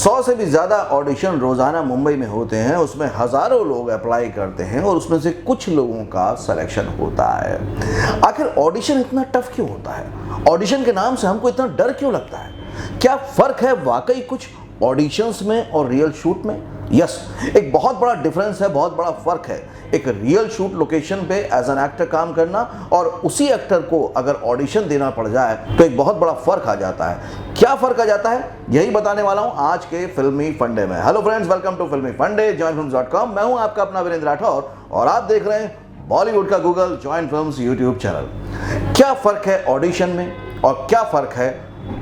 100 से भी ज़्यादा ऑडिशन रोज़ाना मुंबई में होते हैं, उसमें हज़ारों लोग अप्लाई करते हैं और उसमें से कुछ लोगों का सिलेक्शन होता है। आखिर ऑडिशन इतना टफ क्यों होता है? ऑडिशन के नाम से हमको इतना डर क्यों लगता है? क्या फ़र्क है वाकई कुछ ऑडिशंस में और रियल शूट में? यस, एक बहुत बड़ा डिफरेंस है, बहुत बड़ा फ़र्क है एक रियल शूट लोकेशन पे एज एन एक्टर काम करना और उसी एक्टर को अगर ऑडिशन देना पड़ जाए तो एक बहुत बड़ा फ़र्क आ जाता है। क्या फ़र्क आ जाता है यही बताने वाला हूं आज के फिल्मी फंडे में। हेलो फ्रेंड्स, वेलकम टू फिल्मी फंडे, joinfilms.com। मैं हूं आपका अपना वीरेंद्र राठौर और आप देख रहे हैं बॉलीवुड का Google join films YouTube channel. क्या फ़र्क है ऑडिशन में और क्या फ़र्क है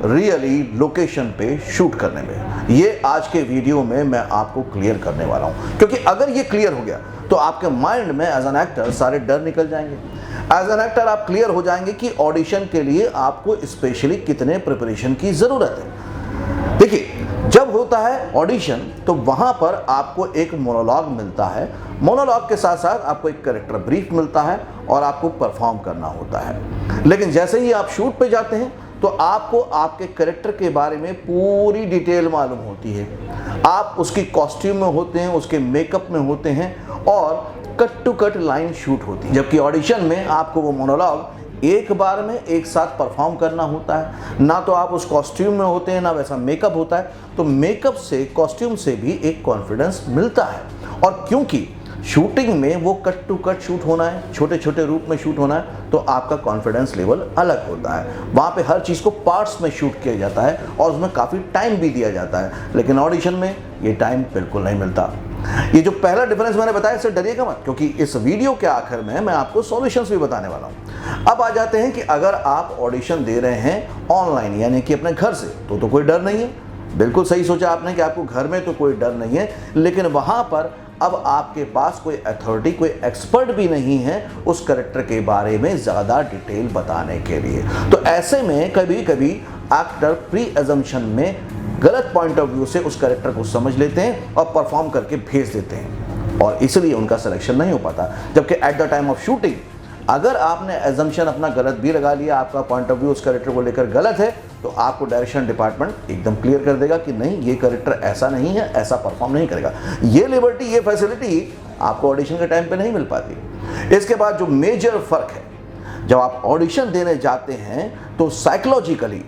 रियली लोकेशन पे शूट करने में, ये आज के वीडियो में मैं आपको क्लियर करने वाला हूं। क्योंकि अगर ये क्लियर हो गया तो आपके माइंड में एज एन एक्टर सारे डर निकल जाएंगे। एज एन एक्टर आप क्लियर हो जाएंगे कि ऑडिशन के लिए आपको स्पेशली कितने प्रिपरेशन की ज़रूरत है। देखिए, जब होता है ऑडिशन तो वहाँ पर आपको एक मोनोलॉग मिलता है, मोनोलॉग के साथ साथ आपको एक कैरेक्टर ब्रीफ मिलता है और आपको परफॉर्म करना होता है। लेकिन जैसे ही आप शूट पे जाते हैं तो आपको आपके कैरेक्टर के बारे में पूरी डिटेल मालूम होती है। आप उसकी कॉस्ट्यूम में होते हैं, उसके मेकअप में होते हैं और cut to cut line shoot होती है। जबकि ऑडिशन में आपको वो मोनोलॉग एक बार में एक साथ परफॉर्म करना होता है। ना तो आप उस कॉस्ट्यूम में होते हैं, ना वैसा मेकअप होता है, तो मेकअप से, कॉस्ट्यूम से भी एक कॉन्फिडेंस मिलता है। और क्योंकि शूटिंग में वो कट टू कट शूट होना है, छोटे छोटे रूप में शूट होना है, तो आपका कॉन्फिडेंस लेवल अलग होता है। वहाँ पे हर चीज़ को पार्ट्स में शूट किया जाता है और उसमें काफ़ी टाइम भी दिया जाता है। लेकिन ऑडिशन में ये टाइम बिल्कुल नहीं मिलता। ये जो पहला डिफरेंस मैंने बताया, इससे डरिएगा मत, क्योंकि इस वीडियो के आखिर में मैं आपको सॉल्यूशंस भी बताने वाला हूँ। अब आ जाते हैं कि अगर आप ऑडिशन दे रहे हैं ऑनलाइन, यानी कि अपने घर से, तो कोई डर नहीं है। बिल्कुल सही सोचा आपने कि आपको घर में तो कोई डर नहीं है, लेकिन वहाँ पर अब आपके पास कोई अथॉरिटी, कोई एक्सपर्ट भी नहीं है उस कैरेक्टर के बारे में ज़्यादा डिटेल बताने के लिए। तो ऐसे में कभी कभी एक्टर प्री अजम्पशन में गलत पॉइंट ऑफ व्यू से उस कैरेक्टर को समझ लेते हैं और परफॉर्म करके भेज देते हैं और इसलिए उनका सिलेक्शन नहीं हो पाता। जबकि at the time of shooting अगर आपने एजम्पशन अपना गलत भी लगा लिया, आपका पॉइंट ऑफ व्यू उस कैरेक्टर को लेकर गलत है, तो आपको डायरेक्शन डिपार्टमेंट एकदम क्लियर कर देगा कि नहीं, ये कैरेक्टर ऐसा नहीं है, ऐसा परफॉर्म नहीं करेगा। ये लिबर्टी, ये फैसिलिटी आपको ऑडिशन के टाइम पे नहीं मिल पाती। इसके बाद जो मेजर फर्क है, जब आप ऑडिशन देने जाते हैं तो साइकोलॉजिकली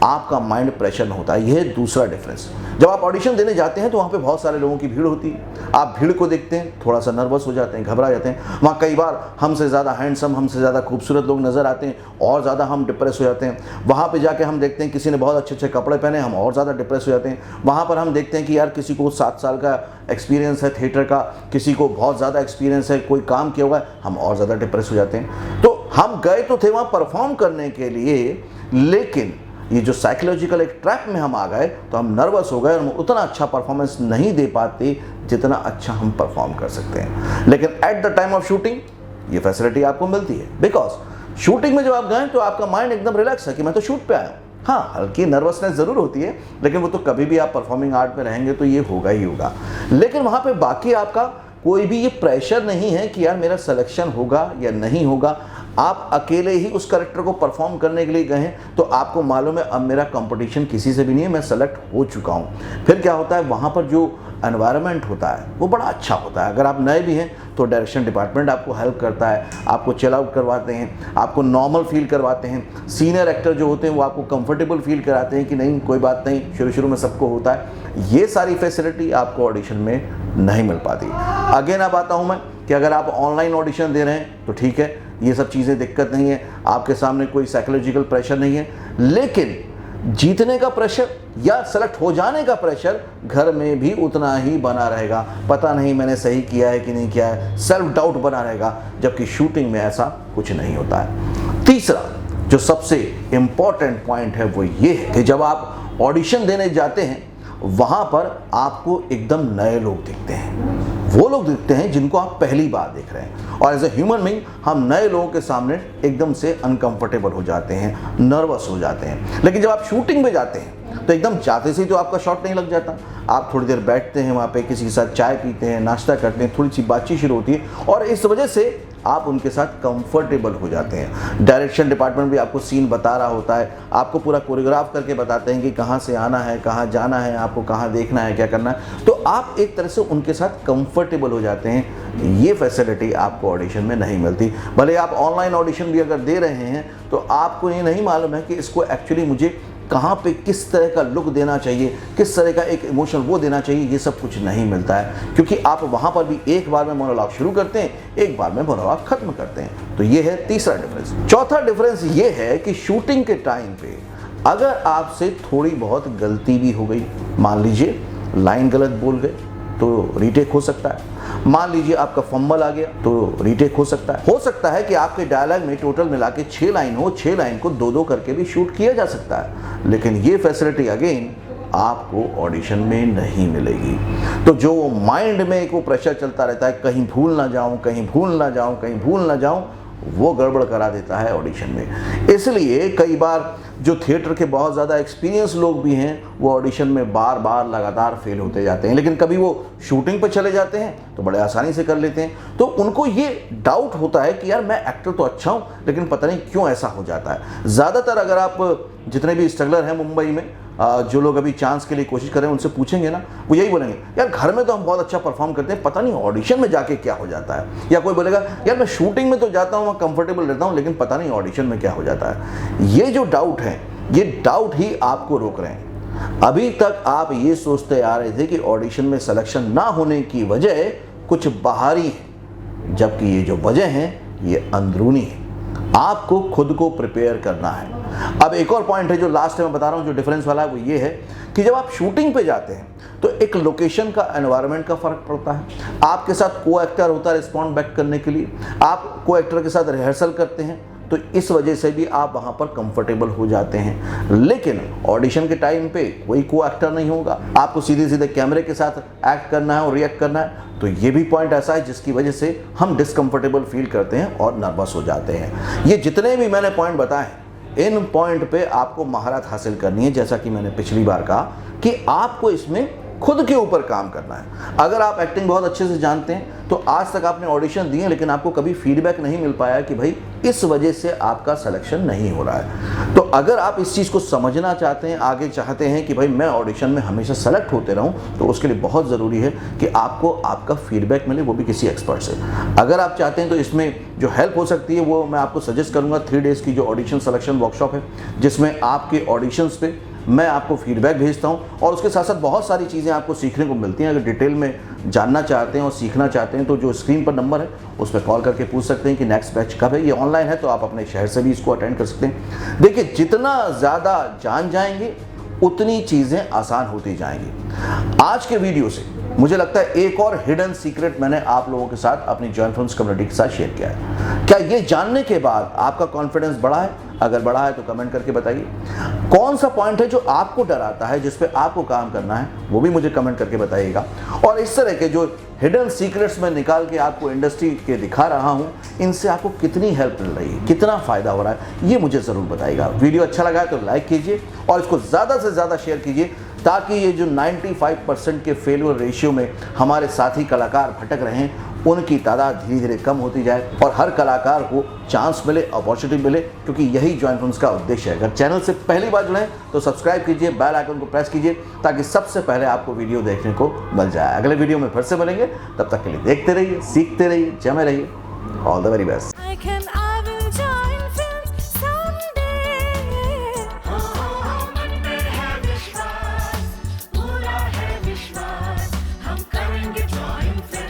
आपका माइंड प्रेशर में होता है। यह दूसरा डिफरेंस। जब आप ऑडिशन देने जाते हैं तो वहाँ पे बहुत सारे लोगों की भीड़ होती है। आप भीड़ को देखते हैं, थोड़ा सा नर्वस हो जाते हैं, घबरा जाते हैं। वहाँ कई बार हमसे ज़्यादा हैंडसम, हमसे ज़्यादा खूबसूरत लोग नज़र आते हैं और ज़्यादा हम डिप्रेस हो जाते हैं। वहाँ पे जाके हम देखते हैं किसी ने बहुत अच्छे अच्छे कपड़े पहने, हम और ज़्यादा डिप्रेस हो जाते हैं। वहाँ पर हम देखते हैं कि यार किसी को 7 साल का एक्सपीरियंस है थिएटर का, किसी को बहुत ज़्यादा एक्सपीरियंस है, कोई काम किया हुआ है, हम और ज़्यादा डिप्रेस हो जाते हैं। तो हम गए तो थे वहाँ परफॉर्म करने के लिए, लेकिन ये जो साइकोलॉजिकल एक ट्रैप में हम आ गए तो हम नर्वस हो गए और हम उतना अच्छा परफॉर्मेंस नहीं दे पाते जितना अच्छा हम परफॉर्म कर सकते हैं। लेकिन at the time of shooting ये फैसिलिटी आपको मिलती है, बिकॉज शूटिंग में जब आप गए तो आपका माइंड एकदम रिलैक्स है कि मैं तो शूट पे आया हूँ। हाँ, हल्की नर्वसनेस ज़रूर होती है, लेकिन वो तो कभी भी आप परफॉर्मिंग आर्ट में रहेंगे तो ये होगा ही होगा। लेकिन वहाँ पर बाकी आपका कोई भी ये प्रेशर नहीं है कि यार मेरा सिलेक्शन होगा या नहीं होगा। आप अकेले ही उस कैरेक्टर को परफॉर्म करने के लिए गए हैं तो आपको मालूम है अब मेरा कंपटीशन किसी से भी नहीं है, मैं सेलेक्ट हो चुका हूं। फिर क्या होता है, वहां पर जो एनवायरनमेंट होता है वो बड़ा अच्छा होता है। अगर आप नए भी हैं तो डायरेक्शन डिपार्टमेंट आपको हेल्प करता है, आपको चिल आउट करवाते हैं, आपको नॉर्मल फील करवाते हैं। सीनियर एक्टर जो होते हैं वो आपको कंफर्टेबल फील कराते हैं कि नहीं कोई बात नहीं, शुरू शुरू में सबको होता है। ये सारी फैसिलिटी आपको ऑडिशन में नहीं मिल पाती। अगेन अब आता हूँ मैं कि अगर आप ऑनलाइन ऑडिशन दे रहे हैं तो ठीक है, ये सब चीज़ें दिक्कत नहीं है, आपके सामने कोई साइकोलॉजिकल प्रेशर नहीं है। लेकिन जीतने का प्रेशर या सेलेक्ट हो जाने का प्रेशर घर में भी उतना ही बना रहेगा। पता नहीं मैंने सही किया है कि नहीं किया है, सेल्फ डाउट बना रहेगा। जबकि शूटिंग में ऐसा कुछ नहीं होता है। तीसरा जो सबसे इम्पॉर्टेंट पॉइंट है वो ये है कि जब आप ऑडिशन देने जाते हैं वहाँ पर आपको एकदम नए लोग दिखते हैं। वो लोग दिखते हैं जिनको आप पहली बार देख रहे हैं और एज ए ह्यूमन बीइंग हम नए लोगों के सामने एकदम से अनकंफर्टेबल हो जाते हैं, नर्वस हो जाते हैं। लेकिन जब आप शूटिंग में जाते हैं तो एकदम जाते से ही तो आपका शॉट नहीं लग जाता। आप थोड़ी देर बैठते हैं वहाँ पे, किसी के साथ चाय पीते हैं, नाश्ता करते हैं, थोड़ी सी बातचीत शुरू होती है और इस वजह से आप उनके साथ कंफर्टेबल हो जाते हैं। डायरेक्शन डिपार्टमेंट भी आपको सीन बता रहा होता है, आपको पूरा कोरियोग्राफ करके बताते हैं कि कहाँ से आना है, कहाँ जाना है, आपको कहाँ देखना है, क्या करना है, तो आप एक तरह से उनके साथ कंफर्टेबल हो जाते हैं। ये फैसिलिटी आपको ऑडिशन में नहीं मिलती। भले आप ऑनलाइन ऑडिशन भी अगर दे रहे हैं तो आपको ये नहीं मालूम है कि इसको एक्चुअली मुझे कहाँ पे किस तरह का लुक देना चाहिए, किस तरह का एक इमोशन वो देना चाहिए, ये सब कुछ नहीं मिलता है, क्योंकि आप वहाँ पर भी एक बार में मोनोलॉग शुरू करते हैं, एक बार में मोनोलॉग खत्म करते हैं। तो ये है तीसरा डिफरेंस। चौथा डिफरेंस ये है कि शूटिंग के टाइम पे अगर आपसे थोड़ी बहुत गलती भी हो गई, मान लीजिए लाइन गलत बोल गए तो रीटेक हो सकता है, मान लीजिए आपका फंबल आ गया तो रीटेक हो सकता है कि आपके डायलॉग में टोटल मिला के 6 लाइन हो, 6 लाइन को 2-2 करके भी शूट किया जा सकता है, लेकिन ये फैसिलिटी अगेन आपको ऑडिशन में नहीं मिलेगी। तो जो माइंड में एक वो प्रेशर चलता रहता है, कहीं भूल ना जाऊं, कहीं भूल ना जाऊं, कहीं भूल ना जाऊं, वो गड़बड़ करा देता है ऑडिशन में। इसलिए कई बार जो थिएटर के बहुत ज़्यादा एक्सपीरियंस लोग भी हैं वो ऑडिशन में बार बार लगातार फेल होते जाते हैं, लेकिन कभी वो शूटिंग पर चले जाते हैं तो बड़े आसानी से कर लेते हैं। तो उनको ये डाउट होता है कि यार मैं एक्टर तो अच्छा हूँ, लेकिन पता नहीं क्यों ऐसा हो जाता है। ज़्यादातर अगर आप जितने भी स्ट्रगलर हैं मुंबई में, जो लोग अभी चांस के लिए कोशिश कर रहे हैं, उनसे पूछेंगे ना, वो यही बोलेंगे यार घर में तो हम बहुत अच्छा परफॉर्म करते हैं, पता नहीं ऑडिशन में जाके क्या हो जाता है। या कोई बोलेगा यार मैं शूटिंग में तो जाता हूँ, मैं कंफर्टेबल रहता हूँ, लेकिन पता नहीं ऑडिशन में क्या हो जाता है। ये जो डाउट है, ये डाउट ही आपको रोक रहे हैं। अभी तक आप ये सोचते आ रहे थे कि ऑडिशन में सिलेक्शन ना होने की वजह कुछ बाहरी है, जबकि ये जो वजह है ये अंदरूनी है। आपको खुद को प्रिपेयर करना है। अब एक और पॉइंट है जो लास्ट में बता रहा हूं, जो डिफरेंस वाला है, वो ये है कि जब आप शूटिंग पे जाते हैं तो एक लोकेशन का, एनवायरनमेंट का फर्क पड़ता है। आपके साथ को एक्टर होता है रिस्पॉन्ड बैक करने के लिए, आप को एक्टर के साथ रिहर्सल करते हैं, तो इस वजह से भी आप वहां पर कंफर्टेबल हो जाते हैं। लेकिन ऑडिशन के टाइम पे कोई को एक्टर नहीं होगा, आपको सीधे सीधे कैमरे के साथ एक्ट करना है और रिएक्ट करना है। तो ये भी पॉइंट ऐसा है जिसकी वजह से हम डिसकंफर्टेबल फील करते हैं और नर्वस हो जाते हैं। ये जितने भी मैंने पॉइंट बताए, इन पॉइंट पे आपको महारत हासिल करनी है, जैसा कि मैंने पिछली बार कहा कि आपको इसमें खुद के ऊपर काम करना है। अगर आप एक्टिंग बहुत अच्छे से जानते हैं तो आज तक आपने ऑडिशन दिए, लेकिन आपको कभी फीडबैक नहीं मिल पाया कि भाई इस वजह से आपका सिलेक्शन नहीं हो रहा है। तो अगर आप इस चीज़ को समझना चाहते हैं, आगे चाहते हैं कि भाई मैं ऑडिशन में हमेशा सेलेक्ट होते रहूं, तो उसके लिए बहुत ज़रूरी है कि आपको आपका फीडबैक मिले, वो भी किसी एक्सपर्ट से। अगर आप चाहते हैं तो इसमें जो हेल्प हो सकती है वो मैं आपको सजेस्ट करूँगा 3 डेज़ की जो ऑडिशन सिलेक्शन वर्कशॉप है, जिसमें आपके ऑडिशंस पे मैं आपको फीडबैक भेजता हूं और उसके साथ साथ बहुत सारी चीज़ें आपको सीखने को मिलती हैं। अगर डिटेल में जानना चाहते हैं और सीखना चाहते हैं तो जो स्क्रीन पर नंबर है उस पर कॉल करके पूछ सकते हैं कि नेक्स्ट बैच कब है। ये ऑनलाइन है तो आप अपने शहर से भी इसको अटेंड कर सकते हैं। देखिए, जितना ज़्यादा जान जाएंगे उतनी चीज़ें आसान होती जाएंगी। आज के वीडियो से मुझे लगता है एक और हिडन सीक्रेट मैंने आप लोगों के साथ अपनी जॉइंट फिल्म्स कम्युनिटी के साथ शेयर किया है। क्या ये जानने के बाद आपका कॉन्फिडेंस बढ़ा है? अगर बढ़ा है तो कमेंट करके बताइए। कौन सा पॉइंट है जो आपको डराता है, जिस पे आपको काम करना है, वो भी मुझे कमेंट करके बताइएगा। और इस तरह के जो हिडन सीक्रेट्स मैं निकाल के आपको इंडस्ट्री के दिखा रहा हूं, इनसे आपको कितनी हेल्प मिल रही है, कितना फायदा हो रहा है, ये मुझे ज़रूर बताइएगा। वीडियो अच्छा लगा है तो लाइक कीजिए और इसको ज़्यादा से ज़्यादा शेयर कीजिए, ताकि ये जो 95% के फेलियर रेशियो में हमारे साथी कलाकार भटक रहे हैं, उनकी तादाद धीरे धीरे कम होती जाए और हर कलाकार को चांस मिले, अपॉर्चुनिटी मिले, क्योंकि यही जॉइंट फिल्म्स का उद्देश्य है। अगर चैनल से पहली बार जुड़े तो सब्सक्राइब कीजिए, बेल आइकन को प्रेस कीजिए, ताकि सबसे पहले आपको वीडियो देखने को मिल जाए। अगले वीडियो में फिर से मिलेंगे, तब तक के लिए देखते रहिए, सीखते रहिए, जमे रहिए। All the very best. हम करेंगे जॉइंट फिल्म्स।